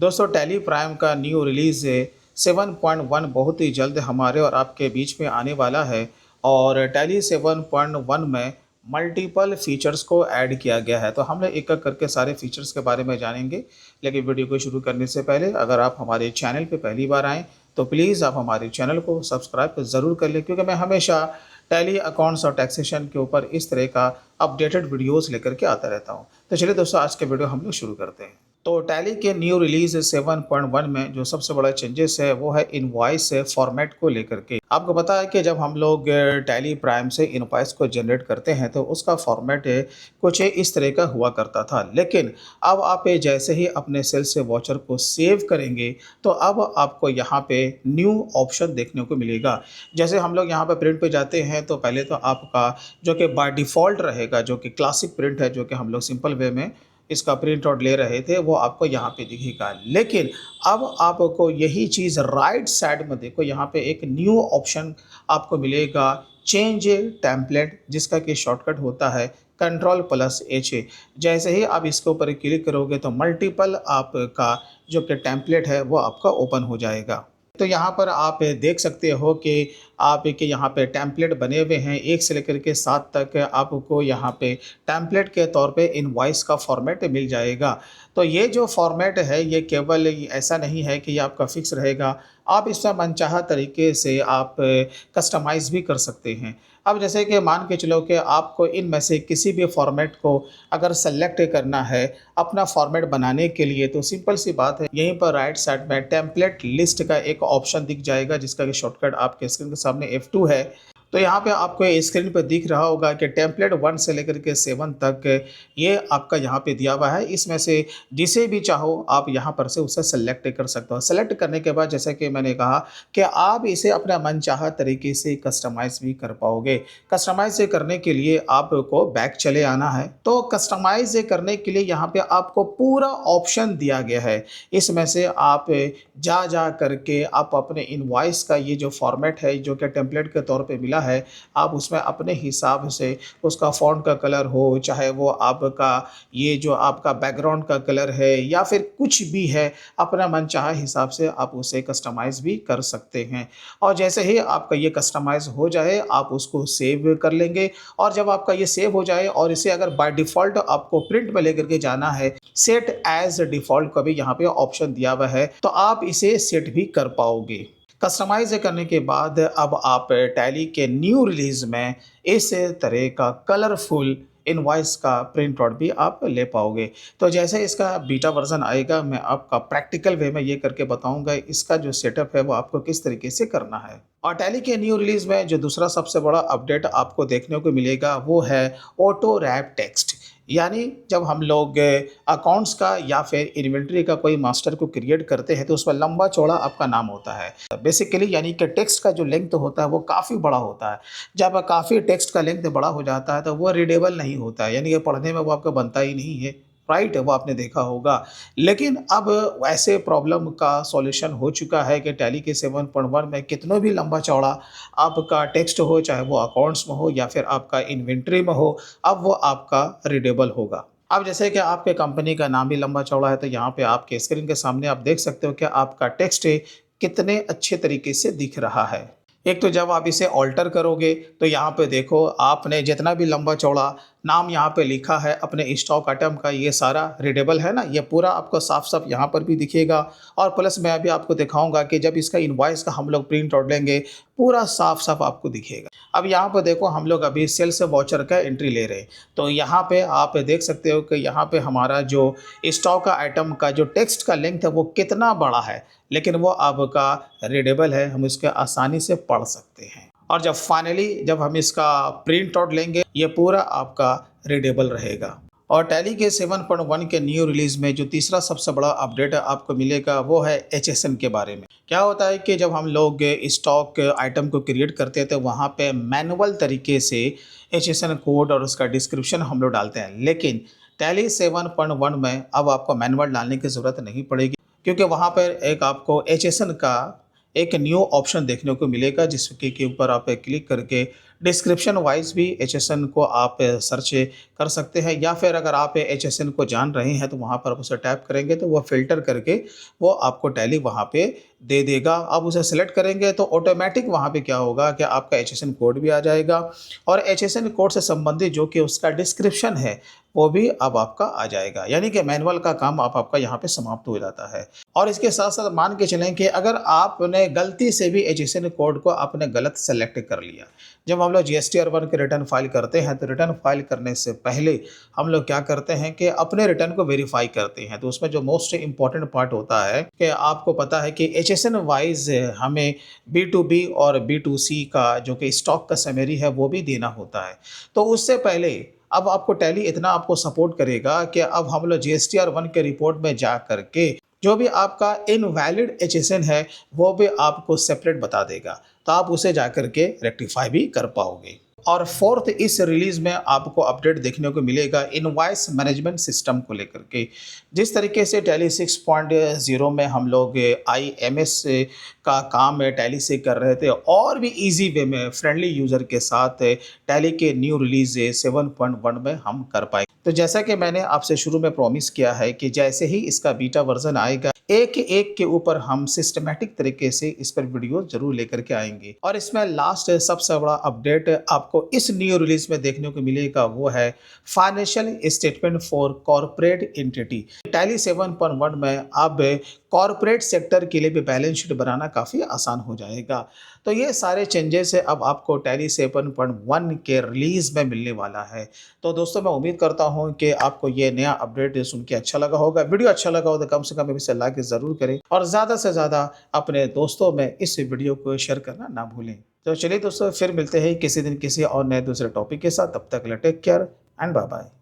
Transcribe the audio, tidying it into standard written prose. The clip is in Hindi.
दोस्तों टैली प्राइम का न्यू रिलीज़ 7.1 बहुत ही जल्द हमारे और आपके बीच में आने वाला है और टैली 7.1 में मल्टीपल फीचर्स को ऐड किया गया है। तो हम लोग एक-एक करके सारे फीचर्स के बारे में जानेंगे। लेकिन वीडियो को शुरू करने से पहले अगर आप हमारे चैनल पे पहली बार आएँ, तो प्लीज़ आप हमारे चैनल को सब्सक्राइब ज़रूर कर लें, क्योंकि मैं हमेशा टैली अकाउंट्स और टैक्सेशन के ऊपर इस तरह का अपडेटेड वीडियोज़ लेकर के आता रहता हूँ। तो चलिए दोस्तों, आज के वीडियो हम लोग शुरू करते हैं। तो टैली के न्यू रिलीज 7.1 में जो सबसे बड़ा चेंजेस है वो है इनवॉइस फॉर्मेट को लेकर के। आपको पता है कि जब हम लोग टैली प्राइम से इनवॉइस को जनरेट करते हैं तो उसका फॉर्मेट कुछ इस तरह का हुआ करता था, लेकिन अब आप जैसे ही अपने सेल से वॉचर को सेव करेंगे तो अब आपको यहाँ पे न्यू ऑप्शन देखने को मिलेगा। जैसे हम लोग यहाँ पे प्रिंट पे जाते हैं तो पहले तो आपका जो कि बाय डिफ़ॉल्ट रहेगा, जो कि क्लासिक प्रिंट है, जो कि हम लोग सिंपल वे में इसका प्रिंट आउट ले रहे थे, वो आपको यहाँ पे दिखेगा। लेकिन अब आपको यही चीज़ राइट साइड में देखो, यहाँ पे एक न्यू ऑप्शन आपको मिलेगा, चेंज टेम्पलेट, जिसका कि शॉर्टकट होता है Ctrl+H। जैसे ही आप इसके ऊपर क्लिक करोगे तो मल्टीपल आपका जो कि टेम्पलेट है वो आपका ओपन हो जाएगा। तो यहाँ पर आप देख सकते हो कि आपके यहाँ पे टेम्पलेट बने हुए हैं, 1 से लेकर के 7 तक आपको यहाँ पे टेम्पलेट के तौर पे इनवॉइस का फॉर्मेट मिल जाएगा। तो ये जो फॉर्मेट है ये केवल ऐसा नहीं है कि ये आपका फिक्स रहेगा, आप इसमें मनचाहा तरीके से आप कस्टमाइज़ भी कर सकते हैं। अब जैसे कि मान के चलो कि आपको इनमें से किसी भी फॉर्मेट को अगर सेलेक्ट करना है अपना फॉर्मेट बनाने के लिए, तो सिंपल सी बात है, यहीं पर राइट साइड में टेम्पलेट लिस्ट का एक ऑप्शन दिख जाएगा, जिसका कि शॉर्टकट आपके स्क्रीन के सामने F2 है। तो यहाँ पे आपको स्क्रीन पर दिख रहा होगा कि टेम्पलेट 1 से लेकर के 7 तक ये आपका यहाँ पे दिया हुआ है। इसमें से जिसे भी चाहो आप यहाँ पर से उसे सेलेक्ट कर सकते हो। सेलेक्ट करने के बाद जैसा कि मैंने कहा कि आप इसे अपना मनचाहा तरीके से कस्टमाइज़ भी कर पाओगे। कस्टमाइज़ करने के लिए आपको बैक चले आना है। तो कस्टमाइज़ करने के लिए यहाँ पे आपको पूरा ऑप्शन दिया गया है। इसमें से आप जा करके आप अपने इनवॉइस का ये जो फॉर्मेट है, जो कि टेम्पलेट के तौर पे मिला है, आप उसमें अपने हिसाब से उसका फ़ॉन्ट का कलर हो, चाहे वो आपका ये जो आपका बैकग्राउंड का कलर है या फिर कुछ भी है, अपना मनचाहा हिसाब से आप उसे कस्टमाइज़ भी कर सकते हैं। और जैसे ही आपका ये कस्टमाइज़ हो जाए आप उसको सेव कर लेंगे, और जब आपका ये सेव हो जाए और इसे अगर बाय डिफ़ॉल्ट आपको प्रिंट में लेकर के जाना है, सेट एज़ डिफ़ॉल्ट का भी यहाँ पे ऑप्शन दिया हुआ है, तो आप इसे सेट भी कर पाओगे। कस्टमाइज़ करने के बाद अब आप टैली के न्यू रिलीज़ में इस तरह का कलरफुल इनवॉइस का प्रिंट आउट भी आप ले पाओगे। तो जैसे इसका बीटा वर्ज़न आएगा, मैं आपका प्रैक्टिकल वे में ये करके बताऊँगा इसका जो सेटअप है वो आपको किस तरीके से करना है। और टैली के न्यू रिलीज़ में जो दूसरा सबसे बड़ा अपडेट आपको देखने को मिलेगा वो है ऑटो रैप टेक्स्ट। यानी जब हम लोग अकाउंट्स का या फिर इन्वेंटरी का कोई मास्टर को क्रिएट करते हैं तो उसमें लंबा चौड़ा आपका नाम होता है। बेसिकली यानी कि टेक्स्ट का जो लेंथ होता है वो काफ़ी बड़ा होता है। जब काफ़ी टेक्स्ट का लेंथ बड़ा हो जाता है तो वो रीडेबल नहीं होता है, यानी कि पढ़ने में वो आपको बनता ही नहीं है। राइट, वो आपने देखा होगा। लेकिन अब वैसे प्रॉब्लम का सॉल्यूशन हो चुका है कि टैली के 7.1 में कितना भी लंबा चौड़ा आपका टेक्स्ट हो, चाहे वो अकाउंट्स में हो या फिर आपका इन्वेंटरी में हो, अब वो आपका रीडेबल होगा। अब जैसे कि आपके कंपनी का नाम भी लंबा चौड़ा है, तो यहाँ पे आपके स्क्रीन के सामने आप देख सकते हो कि आपका टेक्स्ट कितने अच्छे तरीके से दिख रहा है। एक तो जब आप इसे ऑल्टर करोगे तो यहाँ पे देखो, आपने जितना भी लंबा चौड़ा नाम यहाँ पे लिखा है अपने स्टॉक आइटम का, ये सारा रीडेबल है ना, ये पूरा आपको साफ साफ यहाँ पर भी दिखेगा। और प्लस मैं अभी आपको दिखाऊंगा कि जब इसका इनवॉइस का हम लोग प्रिंट आउट लेंगे, पूरा साफ साफ आपको दिखेगा। अब यहाँ पर देखो, हम लोग अभी सेल से वॉचर का एंट्री ले रहे हैं, तो यहाँ पे आप देख सकते हो कि यहाँ पे हमारा जो स्टॉक आइटम का जो टेक्स्ट का लेंथ है वो कितना बड़ा है, लेकिन वो आपका रीडेबल है, हम इसके आसानी से पढ़ सकते हैं। और जब फाइनली जब हम इसका प्रिंट आउट लेंगे, ये पूरा आपका रीडेबल रहेगा। और टैली के 7.1 के न्यू रिलीज़ में जो तीसरा सबसे बड़ा अपडेट आपको मिलेगा वो है HSN के बारे में। क्या होता है कि जब हम लोग स्टॉक आइटम को क्रिएट करते हैं तो वहाँ पे मैनुअल तरीके से HSN कोड और उसका डिस्क्रिप्शन हम लोग डालते हैं, लेकिन टैली 7.1 में अब आपको मैनुअल डालने की ज़रूरत नहीं पड़ेगी, क्योंकि वहाँ पर एक आपको HSN का एक न्यू ऑप्शन देखने को मिलेगा जिसके के ऊपर आप क्लिक करके डिस्क्रिप्शन वाइज भी एचएसएन को आप सर्च कर सकते हैं, या फिर अगर आप एचएसएन को जान रहे हैं तो वहाँ पर आप उसे टैप करेंगे तो वो फ़िल्टर करके वो आपको टैली वहाँ पे दे देगा। आप उसे सेलेक्ट करेंगे तो ऑटोमेटिक वहाँ पे क्या होगा कि आपका एचएसएन कोड भी आ जाएगा और एचएसएन कोड से संबंधित जो कि उसका डिस्क्रिप्शन है वो भी अब आपका आ जाएगा। यानी कि मैनुअल का काम आपका यहाँ पे समाप्त हो जाता है। और इसके साथ-साथ मान के चलें कि अगर आपने गलती से भी एचएसएन कोड को आपने गलत सेलेक्ट कर लिया। जब हम लोग जीएसटीआर-1 की रिटर्न फाइल करते हैं तो रिटर्न फाइल करने से पहले हम लोग क्या करते हैं कि अपने रिटर्न को वेरीफाई करते हैं। तो उसमें जो मोस्ट इम्पोर्टेंट पार्ट होता है कि आपको पता है कि एचएसएन वाइज़ हमें बी2बी और बी2सी का जो कि स्टॉक का समरी है वो भी देना होता है। तो उससे पहले अब आपको टैली इतना आपको सपोर्ट करेगा कि अब हम लोग जीएसटीआर-1 के रिपोर्ट में जा करके जो भी आपका इनवैलिड एचएसएन है वो भी आपको सेपरेट बता देगा। तो आप उसे जाकर के रेक्टिफाई भी कर पाओगे। और फोर्थ, इस रिलीज़ में आपको अपडेट देखने को मिलेगा इनवॉइस मैनेजमेंट सिस्टम को लेकर के। जिस तरीके से टैली 6.0 में हम लोग आईएमएस का काम टैली से कर रहे थे और भी इजी वे में फ्रेंडली यूज़र के साथ टैली के न्यू रिलीज़ 7.1 में हम कर पाए। तो जैसा कि मैंने आपसे शुरू में प्रॉमिस किया है कि जैसे ही इसका बीटा वर्जन आएगा एक के ऊपर हम सिस्टमैटिक तरीके से इस पर वीडियो जरूर लेकर के आएंगे। और इसमें लास्ट सबसे बड़ा अपडेट आपको इस न्यू रिलीज में देखने को मिलेगा वो है financial statement for corporate entity. Tally 7.1 में अब कॉर्पोरेट सेक्टर के लिए भी बैलेंस शीट बनाना काफ़ी आसान हो जाएगा। तो ये सारे चेंजेस अब आपको टैली 7.1 के रिलीज में मिलने वाला है। तो दोस्तों मैं उम्मीद करता हूँ कि आपको ये नया अपडेट सुन के अच्छा लगा होगा। वीडियो अच्छा लगा हो तो कम से कम इसे लाइक ज़रूर करें और ज़्यादा से ज़्यादा अपने दोस्तों में इस वीडियो को शेयर करना ना भूलें। तो चलिए दोस्तों, फिर मिलते हैं किसी दिन किसी और नए दूसरे टॉपिक के साथ। तब तक take care and bye bye.